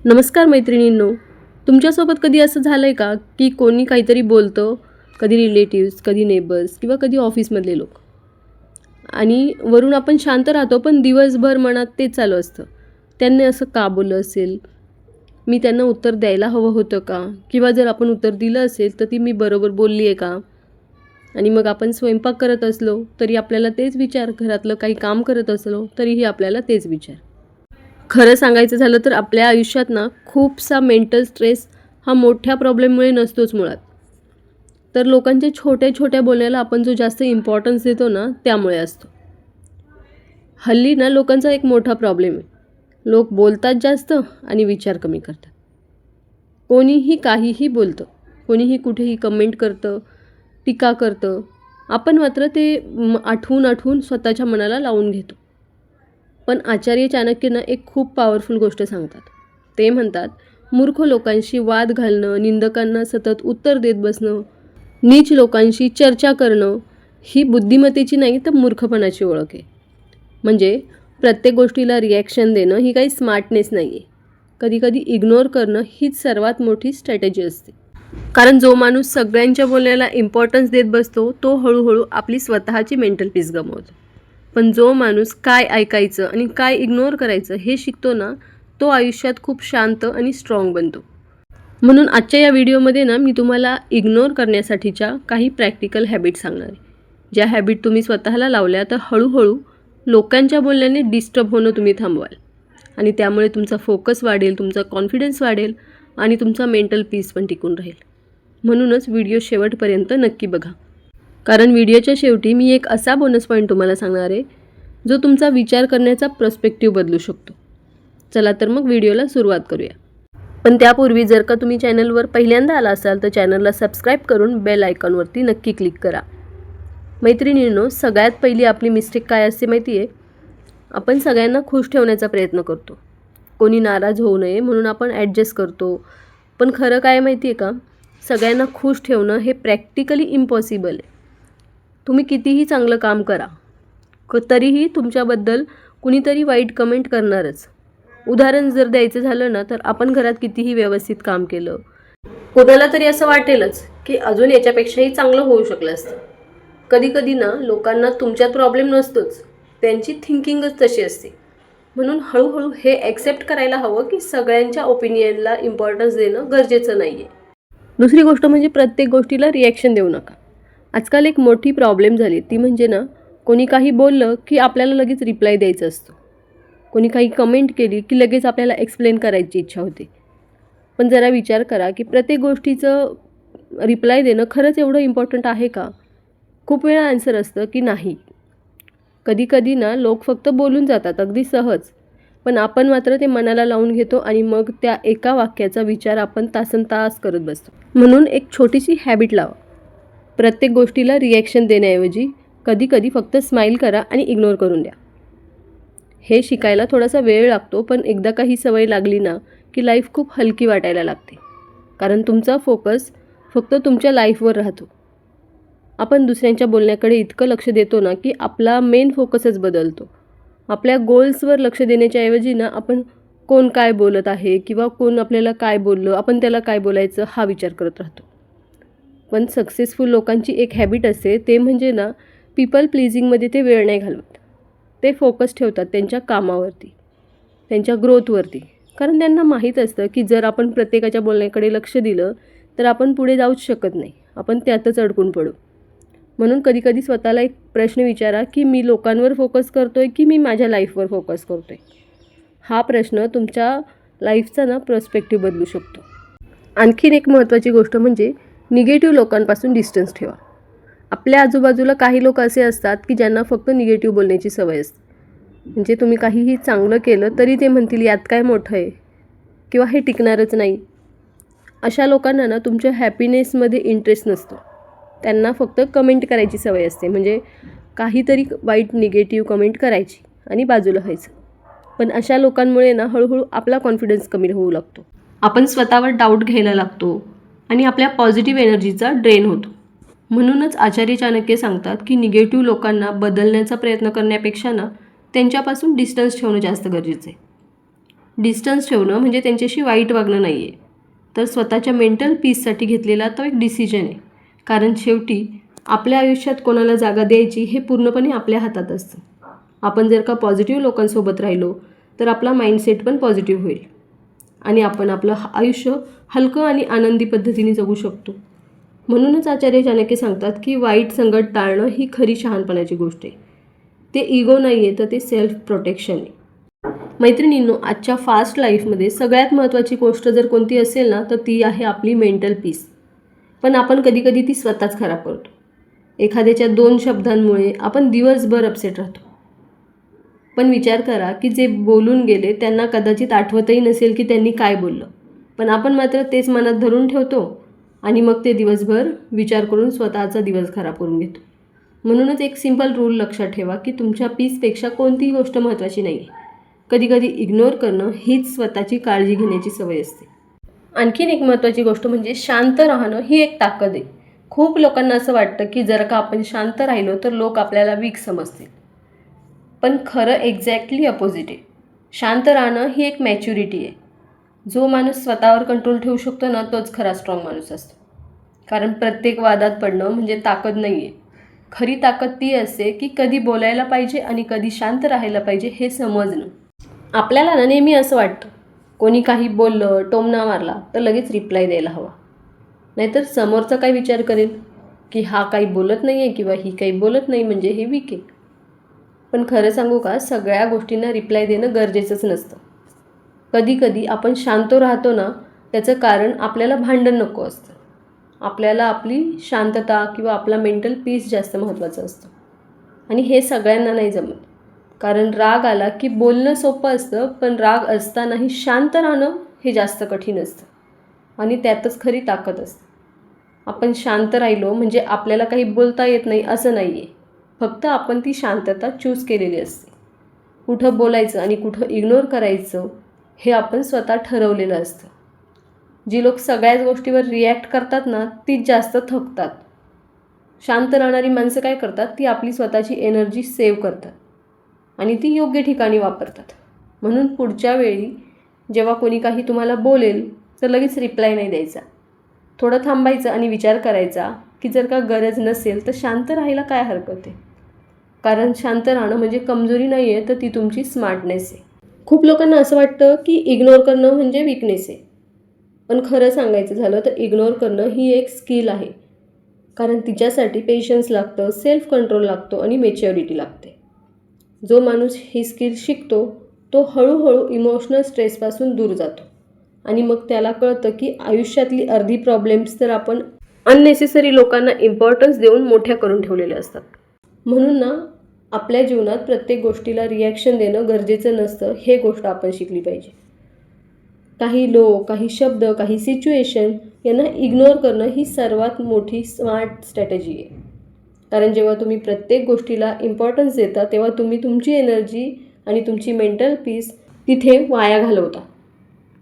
नमस्कार मैत्रिणींनो. तुमच्यासोबत कधी असं झालं आहे का की कोणी काहीतरी बोलतं, कधी रिलेटिव्स, कधी नेबर्स किंवा कधी ऑफिसमधले लोक, आणि वरून आपण शांत राहतो पण दिवसभर मनात तेच चालू असतं. त्यांनी असं का बोललं असेल, मी त्यांना उत्तर द्यायला हवं होतं का, किंवा जर आपण उत्तर दिलं असेल तर ती मी बरोबर बोलली आहे का. आणि मग आपण स्वयंपाक करत असलो तरी आपल्याला तेच विचार, घरातलं काही काम करत असलो तरीही आपल्याला तेच विचार. खरं सांगायचं झालं तर आपल्या आयुष्यात ना खूपसा मेंटल स्ट्रेस हा मोठ्या प्रॉब्लेममुळे नसतोच मुळात, तर लोकांच्या छोट्या छोट्या बोलण्याला आपण जो जास्त इम्पॉर्टन्स देतो ना त्यामुळे असतो. हल्ली ना लोकांचा एक मोठा प्रॉब्लेम आहे, लोक बोलतात जास्त आणि विचार कमी करतात. कोणीही काहीही बोलतं, कोणीही कुठेही कमेंट करतं, टीका करतं. आपण मात्र ते आठवून आठवून स्वतःच्या मनाला लावून घेतो. पण आचार्य चाणक्यनं एक खूप पॉवरफुल गोष्ट सांगतात. ते म्हणतात, मूर्ख लोकांशी वाद घालणं, निंदकांना सतत उत्तर देत बसणं, नीच लोकांशी चर्चा करणं ही बुद्धिमत्तेची नाही तर मूर्खपणाची ओळख आहे. म्हणजे प्रत्येक गोष्टीला रिॲक्शन देणं ही काही स्मार्टनेस नाही आहे. कधीकधी इग्नोर करणं हीच सर्वात मोठी स्ट्रॅटेजी असते. कारण जो माणूस सगळ्यांच्या बोलण्याला इम्पॉर्टन्स देत बसतो तो हळूहळू आपली स्वतःची मेंटल पीस गमावतो. पण जो माणूस काय ऐकायचं आणि काय इग्नोर करायचं हे शिकतो ना, तो आयुष्यात खूप शांत आणि स्ट्रॉंग बनतो. म्हणून आजच्या या व्हिडिओमध्ये ना मी तुम्हाला इग्नोर करण्यासाठीच्या काही प्रॅक्टिकल हॅबिट सांगणार आहे. ज्या हॅबिट तुम्ही स्वतःला लावल्या तर हळूहळू लोकांच्या बोलण्याने डिस्टर्ब होणं तुम्ही थांबवाल, आणि त्यामुळे तुमचा फोकस वाढेल, तुमचा कॉन्फिडन्स वाढेल आणि तुमचा मेंटल पीस पण टिकून राहील. म्हणूनच व्हिडिओ शेवटपर्यंत नक्की बघा, कारण व्हिडिओच्या शेवटी मी एक असा बोनस पॉईंट तुम्हाला सांगणार आहे जो तुमचा विचार करण्याचा पर्स्पेक्टिव्ह बदलू शकतो. चला तर मग व्हिडिओला सुरुवात करूया. पण त्यापूर्वी जर का तुम्ही चॅनलवर पहिल्यांदा आला असाल तर चॅनलला सबस्क्राईब करून बेल आयकॉनवरती नक्की क्लिक करा. मैत्रिणींनो, सगळ्यात पहिली आपली मिस्टेक काय असते माहिती आहे? आपण सगळ्यांना खुश ठेवण्याचा प्रयत्न करतो. कोणी नाराज होऊ नये म्हणून आपण ॲडजस्ट करतो. पण खरं काय माहिती आहे का, सगळ्यांना खुश ठेवणं हे प्रॅक्टिकली इम्पॉसिबल आहे. तुम्ही कितीही चांगलं काम करा तरीही तुमच्याबद्दल कुणीतरी वाईट कमेंट करणारच. उदाहरण जर द्यायचं झालं ना, तर आपण घरात कितीही व्यवस्थित काम केलं, कोणाला तरी असं वाटेलच की अजून याच्यापेक्षाही चांगलं होऊ शकलं असतं. कधीकधी ना लोकांना तुमच्यात प्रॉब्लेम नसतोच, त्यांची थिंकिंगच तशी असते. म्हणून हळूहळू हे ॲक्सेप्ट करायला हवं की सगळ्यांच्या ओपिनियनला इम्पॉर्टन्स देणं गरजेचं नाही आहे. दुसरी गोष्ट म्हणजे प्रत्येक गोष्टीला रिॲक्शन देऊ नका. आजकाल एक मोठी प्रॉब्लेम झाली ती म्हणजे ना, कोणी काही बोललं की आपल्याला लगेच रिप्लाय द्यायचा असतो. कोणी काही कमेंट केली की लगेच आपल्याला एक्सप्लेन करायची इच्छा होते. पण जरा विचार करा की प्रत्येक गोष्टीचं रिप्लाय देणं खरंच एवढं इम्पॉर्टंट आहे का? खूप वेळा आन्सर असतं की नाही. कधीकधी ना लोक फक्त बोलून जातात अगदी सहज, पण आपण मात्र ते मनाला लावून घेतो आणि मग त्या एका वाक्याचा विचार आपण तासनतास करत बसतो. म्हणून एक छोटीशी हॅबिट लावा. प्रत्येक गोष्टीला रिॲक्शन देण्याऐवजी कधीकधी फक्त स्माईल करा आणि इग्नोर करून द्या. हे शिकायला थोडासा वेळ लागतो, पण एकदा का ही सवय लागली ना की लाईफ खूप हलकी वाटायला लागते. कारण तुमचा फोकस फक्त तुमच्या लाईफवर राहतो. आपण दुसऱ्यांच्या बोलण्याकडे इतकं लक्ष देतो ना की आपला मेन फोकसच बदलतो. आपल्या गोल्सवर लक्ष देण्याच्या ऐवजी ना आपण कोण काय बोलत आहे किंवा कोण आपल्याला काय बोललं, आपण त्याला काय बोलायचं हा विचार करत राहतो. पण सक्सेसफुल लोकांची एक हॅबिट असते, ते म्हणजे ना पीपल प्लीजिंगमध्ये ते वेळ नाही घालवत. ते फोकस ठेवतात त्यांच्या कामावरती, त्यांच्या ग्रोथवरती. कारण त्यांना माहीत असतं की जर आपण प्रत्येकाच्या बोलण्याकडे लक्ष दिलं तर आपण पुढे जाऊच शकत नाही, आपण त्यातच अडकून पडू. म्हणून कधीकधी स्वतःला एक प्रश्न विचारा की मी लोकांवर फोकस करतोय की मी माझ्या लाईफवर फोकस करतोय. हा प्रश्न तुमच्या लाईफचा ना पर्स्पेक्टिव्ह बदलू शकतो. आणखीन एक महत्त्वाची गोष्ट म्हणजे निगेटिव्ह लोकांपासून डिस्टन्स ठेवा. आपल्या आजूबाजूला काही लोक असे असतात की ज्यांना फक्त निगेटिव्ह बोलण्याची सवय असते. म्हणजे तुम्ही काहीही चांगलं केलं तरी ते म्हणतील यात काय मोठं आहे, किंवा हे टिकणारच नाही. अशा लोकांना ना तुमच्या हॅपीनेसमध्ये इंटरेस्ट नसतो. त्यांना फक्त कमेंट करायची सवय असते, म्हणजे काहीतरी वाईट निगेटिव्ह कमेंट करायची आणि बाजूला व्हायचं. पण अशा लोकांमुळे ना हळूहळू आपला कॉन्फिडन्स कमी होऊ लागतो. आपण स्वतःवर डाऊट घ्यायला लागतो आणि आपल्या पॉझिटिव्ह एनर्जीचा ड्रेन होतो. म्हणूनच आचार्य चाणक्य सांगतात की निगेटिव्ह लोकांना बदलण्याचा प्रयत्न करण्यापेक्षा ना त्यांच्यापासून डिस्टन्स ठेवणं जास्त गरजेचं आहे. डिस्टन्स ठेवणं म्हणजे त्यांच्याशी वाईट वागणं नाही आहे, तर स्वतःच्या मेंटल पीससाठी घेतलेला तो एक डिसिजन आहे. कारण शेवटी आपल्या आयुष्यात कोणाला जागा द्यायची हे पूर्णपणे आपल्या हातात असतं. आपण जर का पॉझिटिव्ह लोकांसोबत राहिलो तर आपला माइंडसेट पण पॉझिटिव्ह होईल आणि आपण आपलं आयुष्य हलकं आणि आनंदी पद्धतीने जगू शकतो. म्हणूनच आचार्य चाणक्य सांगतात की वाईट संगत टाळणं ही खरी शहाणपणाची गोष्ट आहे. ते इगो नाही आहे, तर ते सेल्फ प्रोटेक्शन आहे. मैत्रिणींनो, आजच्या फास्ट लाईफमध्ये सगळ्यात महत्त्वाची गोष्ट जर कोणती असेल ना, तर ती आहे आपली मेंटल पीस. पण आपण कधीकधी ती स्वतःच खराब करतो. एखाद्याच्या 2 शब्दांमुळे आपण दिवसभर अपसेट राहतो. पण विचार करा की जे बोलून गेले त्यांना कदाचित आठवतही नसेल की त्यांनी काय बोललं, पण आपण मात्र तेच मनात धरून ठेवतो आणि मग ते दिवसभर विचार करून स्वतःचा दिवस खराब करून घेतो. म्हणूनच एक सिंपल रूल लक्षात ठेवा की तुमच्या पीसपेक्षा कोणतीही गोष्ट महत्त्वाची नाही आहे. कधीकधी इग्नोर करणं हीच स्वतःची काळजी घेण्याची सवय असते. आणखीन एक महत्त्वाची गोष्ट म्हणजे शांत राहणं ही एक ताकद आहे. खूप लोकांना असं वाटतं की जर का आपण शांत राहिलो तर लोक आपल्याला वीक समजतील, पण खरं एक्झॅक्टली अपोजिट आहे. शांत राहणं ही एक मॅच्युरिटी आहे. जो माणूस स्वतःवर कंट्रोल ठेवू शकतो ना, तोच खरा स्ट्रॉंग माणूस असतो. कारण प्रत्येक वादात पडणं म्हणजे ताकद नाही आहे. खरी ताकद ती असते की कधी बोलायला पाहिजे आणि कधी शांत राहायला पाहिजे हे समजणं. आपल्याला ना नेहमी असं वाटतं, कोणी काही बोललं, टोमणा मारला तर लगेच रिप्लाय द्यायला हवा. नाहीतर समोरचा काय विचार करेल की हा काही बोलत नाही आहे किंवा ही काही बोलत नाही म्हणजे हे वीक आहे. पण खरं सांगू का, सगळ्या गोष्टींना रिप्लाय देणं गरजेचंच नसतं. कधीकधी आपण शांत राहतो ना, त्याचं कारण आपल्याला भांडण नको असतं. आपल्याला आपली शांतता किंवा आपला मेंटल पीस जास्त महत्त्वाचं असतं. आणि हे सगळ्यांना नाही जमत. कारण राग आला की बोलणं सोपं असतं, पण राग असतानाही शांत राहणं हे जास्त कठीण असतं. आणि त्यातच खरी ताकद असते. आपण शांत राहिलो म्हणजे आपल्याला काही बोलता येत नाही असं नाही आहे. फक्त आपण ती शांतता चूज केलेली असते. कुठं बोलायचं आणि कुठं इग्नोर करायचं हे आपण स्वतः ठरवलेलं असतं. जी लोक सगळ्याच गोष्टीवर रिॲक्ट करतात ना, तीच जास्त थकतात. शांत राहणारी माणसं काय करतात, ती आपली स्वतःची एनर्जी सेव्ह करतात आणि ती योग्य ठिकाणी वापरतात. म्हणून पुढच्या वेळी जेव्हा कोणी काही तुम्हाला बोलेल तर लगेच रिप्लाय नाही द्यायचा. थोडं थांबायचं आणि विचार करायचा की जर का गरज नसेल तर शांत राहायला काय हरकत आहे. कारण शांत राहणं म्हणजे कमजोरी नाही आहे, तर ती तुमची स्मार्टनेस आहे. खूप लोकांना असं वाटतं की इग्नोर करणं म्हणजे वीकनेस आहे. पण खरं सांगायचं झालं तर इग्नोर करणं ही एक स्किल आहे. कारण तिच्यासाठी पेशन्स लागतं, सेल्फ कंट्रोल लागतो आणि मॅच्युरिटी लागते. जो माणूस ही स्किल शिकतो तो हळूहळू इमोशनल स्ट्रेसपासून दूर जातो आणि मग त्याला कळतं की आयुष्यातली अर्धी प्रॉब्लेम्स तर आपण अननेसेसरी लोकांना इम्पॉर्टन्स देऊन मोठ्या करून ठेवलेल्या असतात. म्हणून ना, आपल्या जीवनात प्रत्येक गोष्टीला रिॲक्शन देणं गरजेचं नसतं, हे गोष्ट आपण शिकली पाहिजे. काही लोक, काही शब्द, काही सिच्युएशन यांना इग्नोर करणं ही सर्वात मोठी स्मार्ट स्ट्रॅटेजी आहे. कारण जेव्हा तुम्ही प्रत्येक गोष्टीला इम्पॉर्टन्स देता तेव्हा तुम्ही तुमची एनर्जी आणि तुमची मेंटल पीस तिथे वाया घालवता.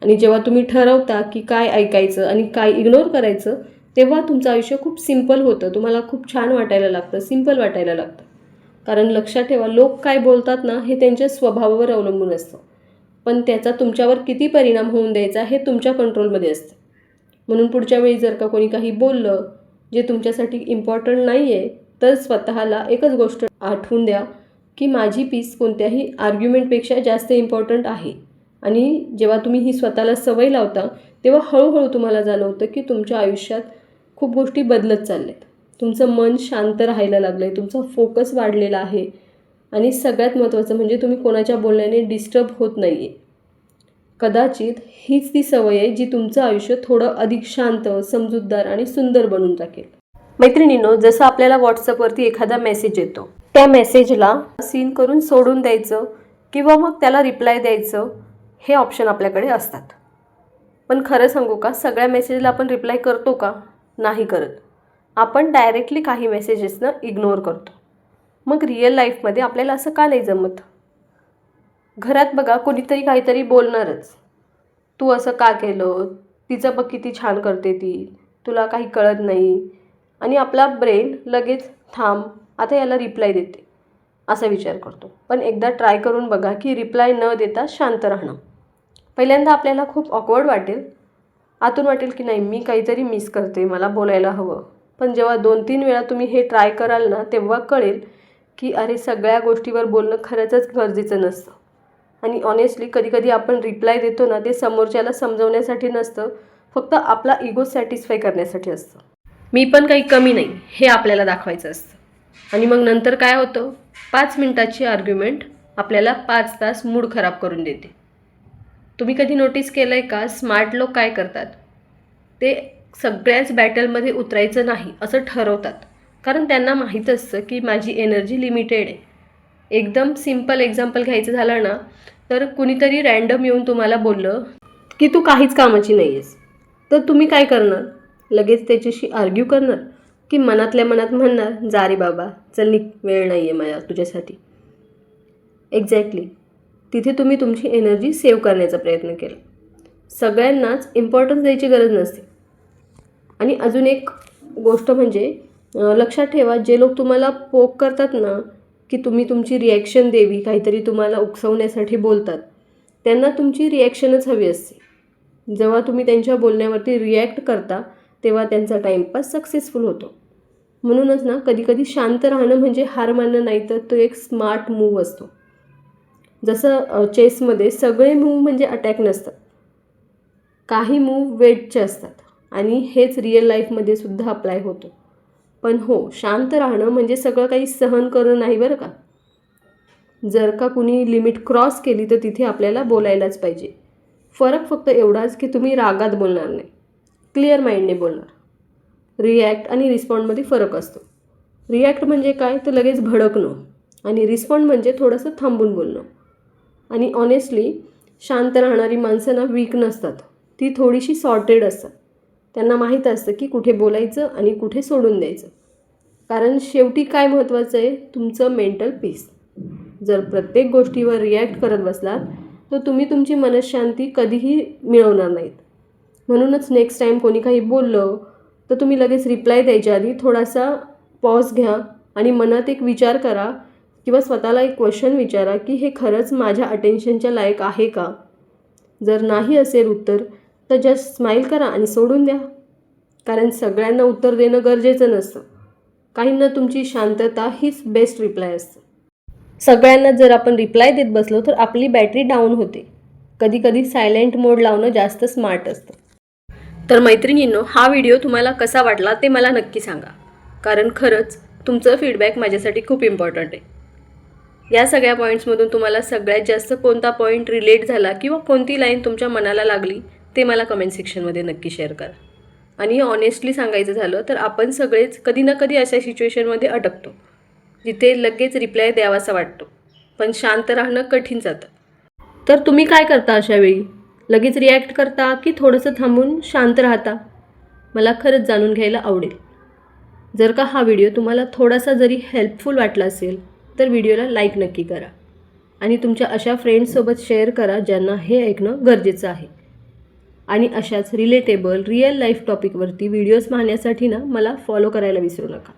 आणि जेव्हा तुम्ही ठरवता की काय ऐकायचं आणि काय इग्नोर करायचं, तेव्हा तुमचं आयुष्य खूप सिंपल होतं. तुम्हाला खूप छान वाटायला लागतं, सिंपल वाटायला लागतं. कारण लक्षात ठेवा, लोक काय बोलतात ना, हे त्यांच्या स्वभावावर अवलंबून असतं, पण त्याचा तुमच्यावर किती परिणाम होऊन द्यायचा हे तुमच्या कंट्रोलमध्ये असतं. म्हणून पुढच्या वेळी जर का कोणी काही बोललं जे तुमच्यासाठी इम्पॉर्टंट नाही आहे, तर स्वतःला एकच गोष्ट आठवून द्या की माझी पीस कोणत्याही आर्ग्युमेंटपेक्षा जास्त इम्पॉर्टंट आहे. आणि जेव्हा तुम्ही ही स्वतःला सवय लावता तेव्हा हळूहळू तुम्हाला जाणवतं की तुमच्या आयुष्यात खूप गोष्टी बदलत चालल्यात. तुमचं मन शांत राहायला लागलं आहे, तुमचा फोकस वाढलेला आहे आणि सगळ्यात महत्त्वाचं म्हणजे तुम्ही कोणाच्या बोलण्याने डिस्टर्ब होत नाही आहे. कदाचित हीच ती सवय आहे जी तुमचं आयुष्य थोडं अधिक शांत, समजूतदार आणि सुंदर बनवून टाकेल. मैत्रिणींनो, जसं आपल्याला व्हॉट्सअपवरती एखादा मेसेज येतो, त्या मेसेजला सीन करून सोडून द्यायचं किंवा मग त्याला रिप्लाय द्यायचं, हे ऑप्शन आपल्याकडे असतात. पण खरं सांगू का, सगळ्या मेसेजला आपण रिप्लाय करतो का? नाही करत. आपण डायरेक्टली काही मेसेजेसना इग्नोर करतो. मग रिअल लाईफमध्ये आपल्याला असं का नाही जमत? घरात बघा, कोणीतरी काहीतरी बोलणारच. तू असं का केलं? तिचं बघ किती छान करते ती, तुला काही कळत नाही. आणि आपला ब्रेन लगेच थांब, आता याला रिप्लाय देते असा विचार करतो. पण एकदा ट्राय करून बघा की रिप्लाय न देता शांत राहणं. पहिल्यांदा आपल्याला खूप ऑकवर्ड वाटेल, आतून वाटेल की नाही मी काहीतरी मिस करते, मला बोलायला हवं. पण जेव्हा 2-3 वेळा तुम्ही हे ट्राय कराल ना, तेव्हा कळेल की अरे सगळ्या गोष्टीवर बोलणं खरंच गरजेचं नसतं. आणि ऑनेस्टली कधीकधी आपण रिप्लाय देतो ना, ते समोरच्याला समजवण्यासाठी नसतं, फक्त आपला इगो सॅटिस्फाय करण्यासाठी असतं. मी पण काही कमी नाही हे आपल्याला दाखवायचं असतं. आणि मग नंतर काय होतं, 5 मिनिटाची आर्ग्युमेंट आपल्याला 5 तास मूड खराब करून देते. तुम्ही कधी नोटीस केलं आहे का, स्मार्ट लोक काय करतात, ते सगळ्याच बॅटलमध्ये उतरायचं नाही असं ठरवतात. कारण त्यांना माहीत असतं की माझी एनर्जी लिमिटेड आहे. एकदम सिम्पल एक्झाम्पल घ्यायचं झालं ना, तर कुणीतरी रँडम येऊन तुम्हाला बोललं की तू काहीच कामाची नाही आहेस, तर तुम्ही काय करणार? लगेच त्याच्याशी आर्ग्यू करणार की मनातल्या मनात म्हणणार जा रे बाबा चल निघ, वेळ नाही आहे माझ्या तुझ्यासाठी. एक्झॅक्टली, तिथे तुम्ही तुमची एनर्जी सेव्ह करण्याचा प्रयत्न केला. सगळ्यांनाच इम्पॉर्टन्स द्यायची गरज नसते. आणि अजून एक गोष्ट म्हणजे लक्षात ठेवा, जे लोक तुम्हाला पोक करतात ना, की तुम्ही तुमची रिॲक्शन द्यावी, काहीतरी तुम्हाला उकसवण्यासाठी बोलतात, त्यांना तुमची रिॲक्शनच हवी असते. जेव्हा तुम्ही त्यांच्या बोलण्यावरती रिॲक्ट करता तेव्हा त्यांचा टाईमपास सक्सेसफुल होतो. म्हणूनच ना, कधीकधी शांत राहणं म्हणजे हार मानणं नाही, तर तो एक स्मार्ट मूव्ह असतो. जसं चेसमध्ये सगळे मूव्ह म्हणजे अटॅक नसतात, काही मूव्ह वेटचे असतात. आणि हेच रिअल लाईफमध्ये सुद्धा अप्लाय होतो. पण हो, शांत राहणं म्हणजे सगळं काही सहन करणं नाही बरं का. जर का कुणी लिमिट क्रॉस केली तर तिथे आपल्याला बोलायलाच पाहिजे. फरक फक्त एवढाच की तुम्ही रागात बोलणार नाही, क्लिअर माइंडने बोलणार. रिॲक्ट आणि रिस्पॉन्डमध्ये फरक असतो. रिॲक्ट म्हणजे काय, तर लगेच भडकणं, आणि रिस्पॉन्ड म्हणजे थोडंसं थांबून बोलणं. आणि ऑनेस्टली शांत राहणारी माणसं ना वीक नसतात, ती थोडीशी सॉर्टेड असतात. त्यांना माहीत असतं की कुठे बोलायचं आणि कुठे सोडून द्यायचं. कारण शेवटी काय महत्त्वाचं आहे, तुमचं मेंटल पीस. जर प्रत्येक गोष्टीवर रिॲक्ट करत बसलात तर तुम्ही तुमची मनःशांती कधीही मिळवणार नाहीत. म्हणूनच नेक्स्ट टाईम कोणी काही बोललं तर तुम्ही लगेच रिप्लाय द्यायच्या आधी थोडासा पॉज घ्या आणि मनात एक विचार करा किंवा स्वतःला एक क्वेश्चन विचारा की हे खरंच माझ्या अटेन्शनच्या लायक आहे का. जर नाही असेल उत्तर तर जस्ट स्माईल करा आणि सोडून द्या. कारण सगळ्यांना उत्तर देणं गरजेचं नसतं, काहींना तुमची शांतता हीच बेस्ट रिप्लाय असतं. सगळ्यांना जर आपण रिप्लाय देत बसलो तर आपली बॅटरी डाऊन होते. कधीकधी सायलेंट मोड लावणं जास्त स्मार्ट असतं. तर मैत्रिणींनो, हा व्हिडिओ तुम्हाला कसा वाटला ते मला नक्की सांगा. कारण खरंच तुमचं फीडबॅक माझ्यासाठी खूप इम्पॉर्टंट आहे. या सगळ्या पॉईंट्समधून तुम्हाला सगळ्यात जास्त कोणता पॉईंट रिलेट झाला किंवा कोणती लाईन तुमच्या मनाला लागली ते मला कमेंट सेक्शनमध्ये नक्की शेअर करा. आणि ऑनेस्टली सांगायचं झालं तर आपण सगळेच कधी ना कधी अशा सिच्युएशनमध्ये अटकतो जिथे लगेच रिप्लाय द्यावासा वाटतो, पण शांत राहणं कठीण जातं. तर तुम्ही काय करता अशा वेळी? लगेच रिॲक्ट करता की थोडंसं थांबून शांत राहता? मला खरंच जाणून घ्यायला आवडेल. जर का हा व्हिडिओ तुम्हाला थोडासा जरी हेल्पफुल वाटला असेल तर व्हिडिओला लाईक नक्की करा आणि तुमच्या अशा फ्रेंड्ससोबत शेअर करा ज्यांना हे ऐकणं गरजेचं आहे. आणि अशाच रिलेटेबल रिअल लाईफ टॉपिकवरती व्हिडिओज पाहण्यासाठी ना मला फॉलो करायला विसरू नका.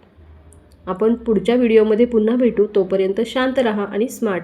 आपण पुढच्या व्हिडिओमध्ये पुन्हा भेटू. तोपर्यंत शांत राहा आणि स्मार्ट